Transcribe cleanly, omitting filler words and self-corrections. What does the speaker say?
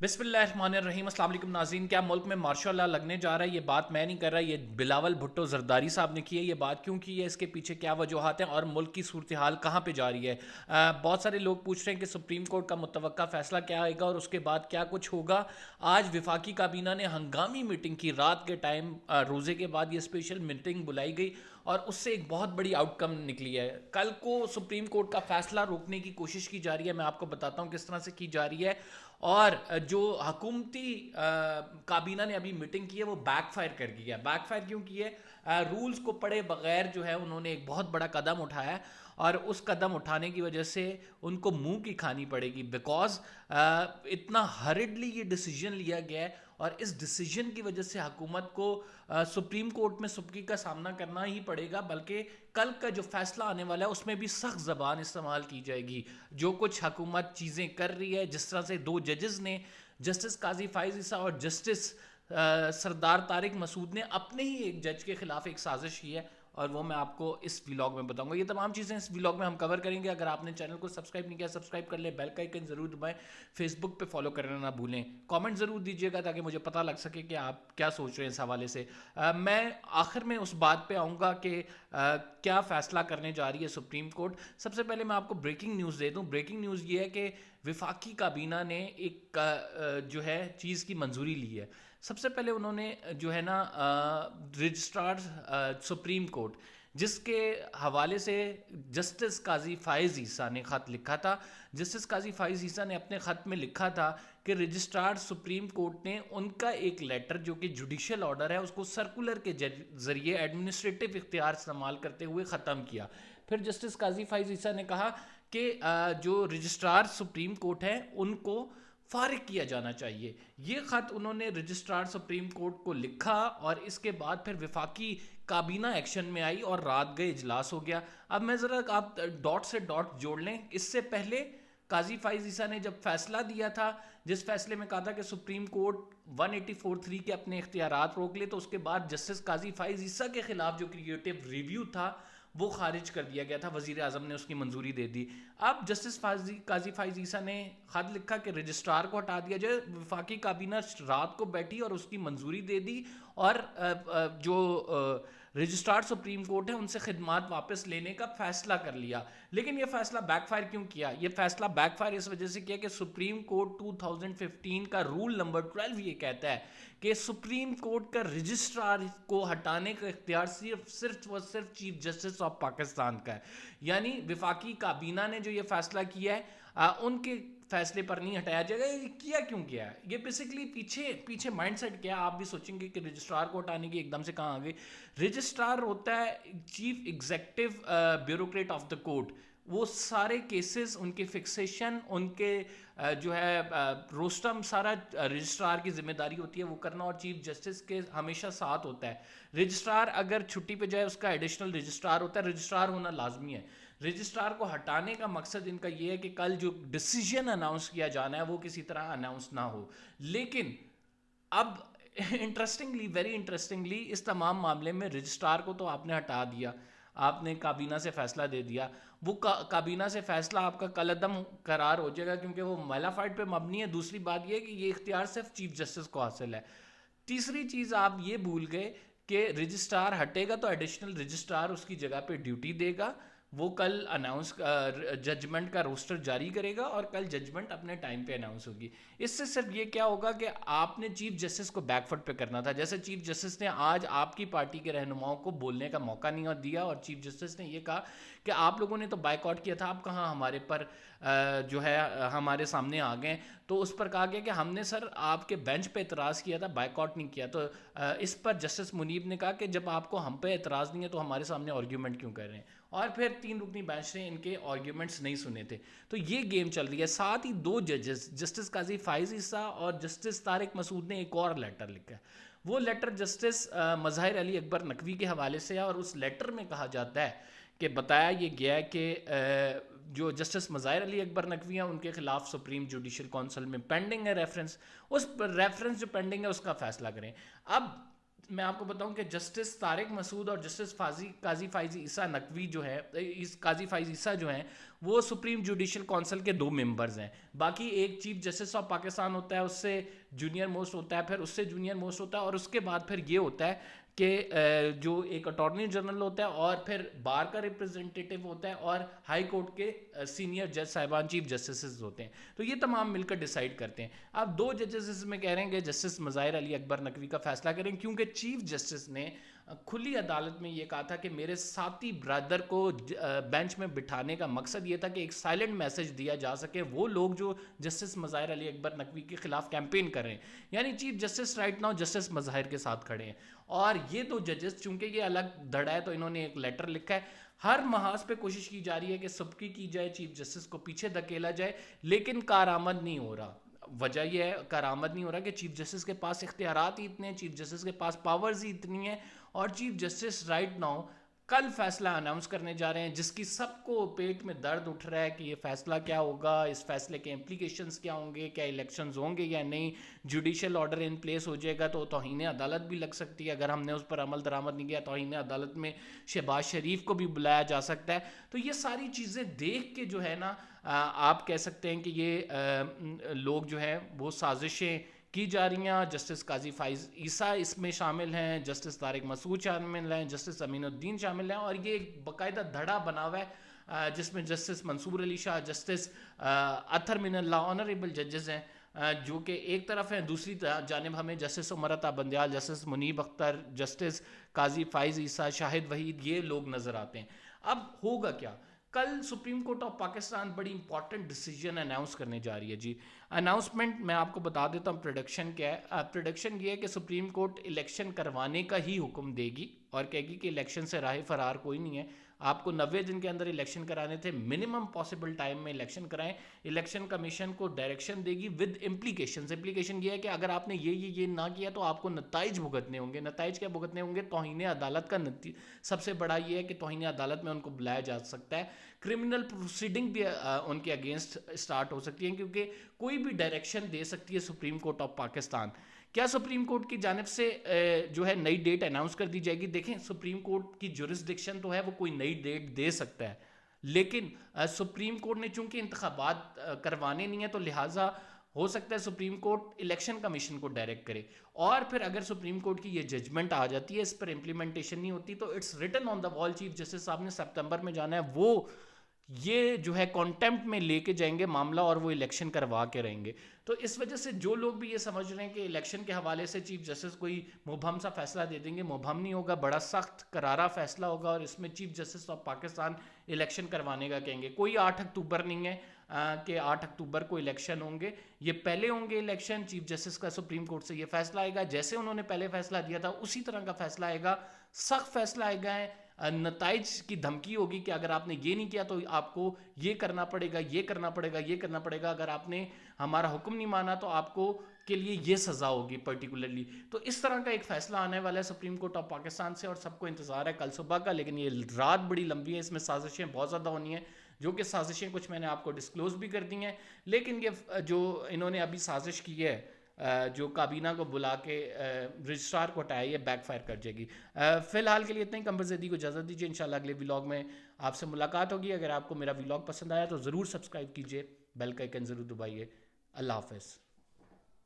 بسم اللہ الرحمن الرحیم۔ السلام علیکم ناظرین، کیا ملک میں مارشاء اللہ لگنے جا رہا ہے؟ یہ بات میں نہیں کر رہا، یہ بلاول بھٹو زرداری صاحب نے کی ہے۔ یہ بات کیوں کی ہے، اس کے پیچھے کیا وجوہات ہیں اور ملک کی صورتحال کہاں پہ جا رہی ہے؟ بہت سارے لوگ پوچھ رہے ہیں کہ سپریم کورٹ کا متوقع فیصلہ کیا آئے گا اور اس کے بعد کیا کچھ ہوگا۔ آج وفاقی کابینہ نے ہنگامی میٹنگ کی، رات کے ٹائم روزے کے بعد یہ اسپیشل میٹنگ بلائی گئی اور اس سے ایک بہت بڑی آؤٹ کم نکلی ہے۔ کل کو سپریم کورٹ کا فیصلہ روکنے کی کوشش کی جا رہی ہے، میں آپ کو بتاتا ہوں کس طرح سے کی جا رہی ہے۔ اور جو حکومتی کابینہ نے ابھی میٹنگ کی ہے وہ بیک فائر کر گئی ہے۔ بیک فائر کیوں کی ہے؟ رولز کو پڑھے بغیر جو ہے انہوں نے ایک بہت بڑا قدم اٹھایا ہے اور اس قدم اٹھانے کی وجہ سے ان کو منہ کی کھانی پڑے گی، بیکاز اتنا ہرڈلی یہ ڈیسیجن لیا گیا ہے اور اس ڈیسیجن کی وجہ سے حکومت کو سپریم کورٹ میں سبکی کا سامنا کرنا ہی پڑے گا، بلکہ کل کا جو فیصلہ آنے والا ہے اس میں بھی سخت زبان استعمال کی جائے گی۔ جو کچھ حکومت چیزیں کر رہی ہے، جس طرح سے دو ججز نے، جسٹس قاضی فائز عیسیٰ اور جسٹس سردار طارق مسعود نے اپنے ہی ایک جج کے خلاف ایک سازش کی ہے، اور وہ میں آپ کو اس ویلاگ میں بتاؤں گا۔ یہ تمام چیزیں اس ویلاگ میں ہم کور کریں گے۔ اگر آپ نے چینل کو سبسکرائب نہیں کیا، سبسکرائب کر لیں، بیل کا آئیکن ضرور دبائیں، فیس بک پہ فالو کرنا نہ بھولیں، کامنٹ ضرور دیجیے گا تاکہ مجھے پتہ لگ سکے کہ آپ کیا سوچ رہے ہیں اس حوالے سے۔ میں آخر میں اس بات پہ آؤں گا کہ کیا فیصلہ کرنے جا رہی ہے سپریم کورٹ۔ سب سے پہلے میں آپ کو بریکنگ نیوز دے دوں۔ بریکنگ نیوز یہ ہے کہ وفاقی کابینہ نے ایک جو ہے چیز کی منظوری لی ہے۔ سب سے پہلے انہوں نے جو ہے نا رجسٹرار سپریم کورٹ، جس کے حوالے سے جسٹس قاضی فائز عیسیٰ نے خط لکھا تھا۔ جسٹس قاضی فائز عیسیٰ نے اپنے خط میں لکھا تھا کہ رجسٹرار سپریم کورٹ نے ان کا ایک لیٹر جو کہ جوڈیشل آرڈر ہے اس کو سرکولر کے ذریعے ایڈمنسٹریٹو اختیار استعمال کرتے ہوئے ختم کیا۔ پھر جسٹس قاضی فائز عیسیٰ نے کہا کہ جو رجسٹرار سپریم کورٹ ہے ان کو فارغ کیا جانا چاہیے۔ یہ خط انہوں نے رجسٹرار سپریم کورٹ کو لکھا اور اس کے بعد پھر وفاقی کابینہ ایکشن میں آئی اور رات گئے اجلاس ہو گیا۔ اب میں ذرا آپ ڈاٹ سے ڈاٹ جوڑ لیں۔ اس سے پہلے قاضی فائز عیسیٰ نے جب فیصلہ دیا تھا، جس فیصلے میں کہا تھا کہ سپریم کورٹ 184(3) کے اپنے اختیارات روک لے، تو اس کے بعد جسٹس قاضی فائز عیسیٰ کے خلاف جو کریٹو ریویو تھا وہ خارج کر دیا گیا تھا، وزیر اعظم نے اس کی منظوری دے دی۔ اب جسٹس قاضی فائز عیسیٰ نے خط لکھا کہ رجسٹرار کو ہٹا دیا جائے۔ وفاقی کابینہ رات کو بیٹھی اور اس کی منظوری دے دی، اور جو رجسٹرار سپریم کورٹ ہے ان سے خدمات واپس لینے کا فیصلہ کر لیا۔ لیکن یہ فیصلہ بیک فائر کیوں کیا؟ یہ فیصلہ بیک فائر اس وجہ سے کیا کہ سپریم کورٹ 2015 کا رول نمبر 12 یہ کہتا ہے کہ سپریم کورٹ کا رجسٹرار کو ہٹانے کا اختیار صرف چیف جسٹس آف پاکستان کا ہے۔ یعنی وفاقی کابینہ نے جو یہ فیصلہ کیا ہے ان کے فیصلے پر نہیں ہٹایا جائے گا۔ یہ کیا کیوں کیا ہے؟ یہ بیسیکلی پیچھے مائنڈ سیٹ کیا ہے؟ آپ بھی سوچیں گے کہ رجسٹرار کو ہٹانے کی ایک دم سے کہاں آ گئی۔ رجسٹرار ہوتا ہے chief executive bureaucrat of the court. وہ سارے کیسز، ان کے فکسیشن، ان کے جو ہے روسٹم، سارا رجسٹرار کی ذمہ داری ہوتی ہے وہ کرنا، اور چیف جسٹس کے ہمیشہ ساتھ ہوتا ہے۔ رجسٹرار اگر چھٹی پہ جائے اس کا ایڈیشنل رجسٹرار ہوتا ہے، رجسٹرار ہونا لازمی ہے۔ رجسٹرار کو ہٹانے کا مقصد ان کا یہ ہے کہ کل جو ڈیسیجن اناؤنس کیا جانا ہے وہ کسی طرح اناؤنس نہ ہو۔ لیکن اب انٹرسٹنگلی، ویری انٹرسٹنگلی، اس تمام معاملے میں رجسٹرار کو تو آپ نے ہٹا دیا، آپ نے کابینہ سے فیصلہ دے دیا۔ وہ کابینہ سے فیصلہ آپ کا کل عدم قرار ہو جائے گا کیونکہ وہ میلافائڈ پہ مبنی ہے۔ دوسری بات یہ ہے کہ یہ اختیار صرف چیف جسٹس کو حاصل ہے۔ تیسری چیز آپ یہ بھول گئے کہ رجسٹرار ہٹے گا تو ایڈیشنل رجسٹرار اس کی جگہ پہ ڈیوٹی دے گا۔ وہ کل اناؤنس ججمنٹ کا روسٹر جاری کرے گا اور کل ججمنٹ اپنے ٹائم پہ اناؤنس ہوگی۔ اس سے صرف یہ کیا ہوگا کہ آپ نے چیف جسٹس کو بیک فٹ پہ کرنا تھا۔ جیسے چیف جسٹس نے آج آپ کی پارٹی کے رہنماؤں کو بولنے کا موقع نہیں دیا، اور چیف جسٹس نے یہ کہا کہ آپ لوگوں نے تو بائیک آؤٹ کیا تھا، آپ کہاں ہمارے پر جو ہے ہمارے سامنے آ گئے۔ تو اس پر کہا گیا کہ ہم نے سر آپ کے بینچ پہ اعتراض کیا تھا، بائیک آؤٹ نہیں کیا۔ تو اس پر جسٹس منیب نے کہا کہ جب آپ کو ہم پہ اعتراض نہیں ہے تو ہمارے سامنے آرگیومنٹ کیوں کر رہے ہیں؟ اور پھر 3 رکنی بینچ نے ان کے آرگیومنٹس نہیں سنے تھے۔ تو یہ گیم چل رہی ہے۔ ساتھ ہی 2 ججز، جسٹس قاضی فائز عیسیٰ اور جسٹس طارق مسعود نے ایک اور لیٹر لکھا ہے۔ وہ لیٹر جسٹس مظاہر علی اکبر نقوی کے حوالے سے ہے، اور اس لیٹر میں کہا جاتا ہے کہ بتایا یہ گیا ہے کہ جو جسٹس مظاہر علی اکبر نقوی ہیں ان کے خلاف سپریم جوڈیشل کونسل میں پینڈنگ ہے ریفرنس، اس ریفرنس جو پینڈنگ ہے اس کا فیصلہ کریں۔ اب میں آپ کو بتاؤں کہ جسٹس طارق مسعود اور جسٹس قاضی فائز عیسیٰ نقوی جو ہے، قاضی فائز عیسیٰ جو ہیں، وہ سپریم جوڈیشل کونسل کے 2 ممبرز ہیں. باقی ایک چیف جسٹس آف پاکستان ہوتا ہے، اس سے جونیئر موسٹ ہوتا ہے، پھر اس سے جونیئر موسٹ ہوتا ہے، اور اس کے بعد پھر یہ ہوتا ہے کہ جو ایک اٹارنی جنرل ہوتا ہے، اور پھر بار کا ریپرزنٹیٹو ہوتا ہے، اور ہائی کورٹ کے سینئر جج صاحبان چیف جسٹسز ہوتے ہیں. تو یہ تمام مل کر ڈیسائیڈ کرتے ہیں. اب 2 ججز اس میں کہہ رہے ہیں کہ جسٹس مظاہر علی اکبر نقوی کا فیصلہ کریں، کیونکہ چیف جسٹس نے کھلی عدالت میں یہ کہا تھا کہ میرے ساتھی برادر کو بینچ میں بٹھانے کا مقصد یہ تھا کہ ایک سائلنٹ میسج دیا جا سکے وہ لوگ جو جسٹس مظاہر علی اکبر نقوی کے خلاف کیمپین کر رہے ہیں. یعنی chief justice right now justice Mazahar کے ساتھ کھڑے ہیں، اور یہ 2 ججز چونکہ یہ الگ دھڑا ہے تو انہوں نے ایک لیٹر لکھا ہے. ہر محاذ پہ کوشش کی جا رہی ہے کہ سبکی کی جائے، چیف جسٹس کو پیچھے دھکیلا جائے، لیکن کارآمد نہیں ہو رہا. وجہ یہ ہے کارآمد نہیں ہو رہا کہ چیف جسٹس کے پاس اختیارات ہی اتنے ہیں، چیف جسٹس کے پاس پاورز ہی اتنی ہیں، اور چیف جسٹس رائٹ ناؤ کل فیصلہ اناؤنس کرنے جا رہے ہیں جس کی سب کو پیٹ میں درد اٹھ رہا ہے کہ یہ فیصلہ کیا ہوگا، اس فیصلے کے امپلیکیشنز کیا ہوں گے، کیا الیکشنز ہوں گے یا نہیں، جوڈیشل آرڈر ان پلیس ہو جائے گا تو توہین عدالت بھی لگ سکتی ہے، اگر ہم نے اس پر عمل درآمد نہیں کیا توہین عدالت میں شہباز شریف کو بھی بلایا جا سکتا ہے. تو یہ ساری چیزیں دیکھ کے جو ہے نا آپ کہہ سکتے ہیں کہ یہ لوگ جو ہیں وہ سازشیں کی جا رہی ہیں. جسٹس قاضی فائز عیسیٰ اس میں شامل ہیں، جسٹس طارق مسعود شامل ہیں، جسٹس امین الدین شامل ہیں، اور یہ ایک باقاعدہ دھڑا بنا ہوا ہے جس میں جسٹس منصور علی شاہ، جسٹس اطہر من اللہ آنریبل ججز ہیں جو کہ ایک طرف ہیں، دوسری جانب ہمیں جسٹس عمر عطا بندیال، جسٹس منیب اختر، جسٹس قاضی فائز عیسیٰ، شاہد وحید، یہ لوگ نظر آتے ہیں. اب ہوگا کیا؟ کل سپریم کورٹ آف پاکستان بڑی امپورٹنٹ ڈیسیجن اناؤنس کرنے جا رہی ہے. جی اناؤنسمنٹ میں آپ کو بتا دیتا ہوں پریڈکشن کیا ہے. پریڈکشن یہ ہے کہ سپریم کورٹ الیکشن کروانے کا ہی حکم دے گی اور کہے گی کہ الیکشن سے راہ فرار کوئی نہیں ہے، آپ کو 90 دن کے اندر الیکشن کرانے تھے، منیمم پاسبل ٹائم میں الیکشن کرائیں. الیکشن کمیشن کو ڈائریکشن دے گی ود امپلیکیشنز. امپلیکیشن یہ ہے کہ اگر آپ نے یہ نہ کیا تو آپ کو نتائج بھگتنے ہوں گے. نتائج کیا بھگتنے ہوں گے؟ توہین عدالت کا سب سے بڑا یہ ہے کہ توہین عدالت میں ان کو بلایا جا سکتا ہے، کرمنل پروسیڈنگ بھی ان کے اگینسٹ سٹارٹ ہو سکتی ہیں، کیونکہ کوئی بھی ڈائریکشن دے سکتی ہے سپریم کورٹ آف پاکستان. کیا سپریم کورٹ کی جانب سے جو ہے نئی ڈیٹ اناؤنس کر دی جائے گی؟ دیکھیں سپریم کورٹ کی جورسڈکشن تو ہے، وہ کوئی نئی ڈیٹ دے سکتا ہے، لیکن سپریم کورٹ نے چونکہ انتخابات کروانے نہیں ہیں تو لہٰذا ہو سکتا ہے سپریم کورٹ الیکشن کمیشن کو ڈائریکٹ کرے. اور پھر اگر سپریم کورٹ کی یہ ججمنٹ آ جاتی ہے، اس پر امپلیمنٹیشن نہیں ہوتی، تو اٹس ریٹن آن دا وال. چیف جسٹس صاحب نے سپتمبر میں جانا ہے، وہ یہ جو ہے کانٹیمپٹ میں لے کے جائیں گے معاملہ اور وہ الیکشن کروا کے رہیں گے. تو اس وجہ سے جو لوگ بھی یہ سمجھ رہے ہیں کہ الیکشن کے حوالے سے چیف جسٹس کوئی مبہم سا فیصلہ دے دیں گے، مبہم نہیں ہوگا، بڑا سخت کرارا فیصلہ ہوگا، اور اس میں chief justice of Pakistan election کروانے کا کہیں گے. کوئی 8 اکتوبر نہیں ہے کہ 8 اکتوبر کو الیکشن ہوں گے، یہ پہلے ہوں گے الیکشن. چیف جسٹس کا سپریم کورٹ سے یہ فیصلہ آئے گا، جیسے انہوں نے پہلے فیصلہ دیا تھا اسی طرح کا فیصلہ آئے گا، سخت فیصلہ آئے گا. نتائج کی دھمکی ہوگی کہ اگر آپ نے یہ نہیں کیا تو آپ کو یہ کرنا پڑے گا، یہ کرنا پڑے گا، یہ کرنا پڑے گا، اگر آپ نے ہمارا حکم نہیں مانا تو آپ کو کے لیے یہ سزا ہوگی پرٹیکولرلی. تو اس طرح کا ایک فیصلہ آنے والا ہے سپریم کورٹ آف پاکستان سے، اور سب کو انتظار ہے کل صبح کا. لیکن یہ رات بڑی لمبی ہے، اس میں سازشیں بہت زیادہ ہونی ہیں، جو کہ سازشیں کچھ میں نے آپ کو ڈسکلوز بھی کر دی ہیں. لیکن یہ جو انہوں نے ابھی سازش کی ہے، جو کابینہ کو بلا کے رجسٹرار کو ہٹایا، یہ بیک فائر کر جائے گی. فی الحال کے لیے اتنا ہی. قمر زیدی کو اجازت دیجیے، انشاءاللہ اگلے ولاگ میں آپ سے ملاقات ہوگی. اگر آپ کو میرا ولاگ پسند آیا تو ضرور سبسکرائب کیجیے، بیل کا آئکن ضرور دبائیے. اللہ حافظ.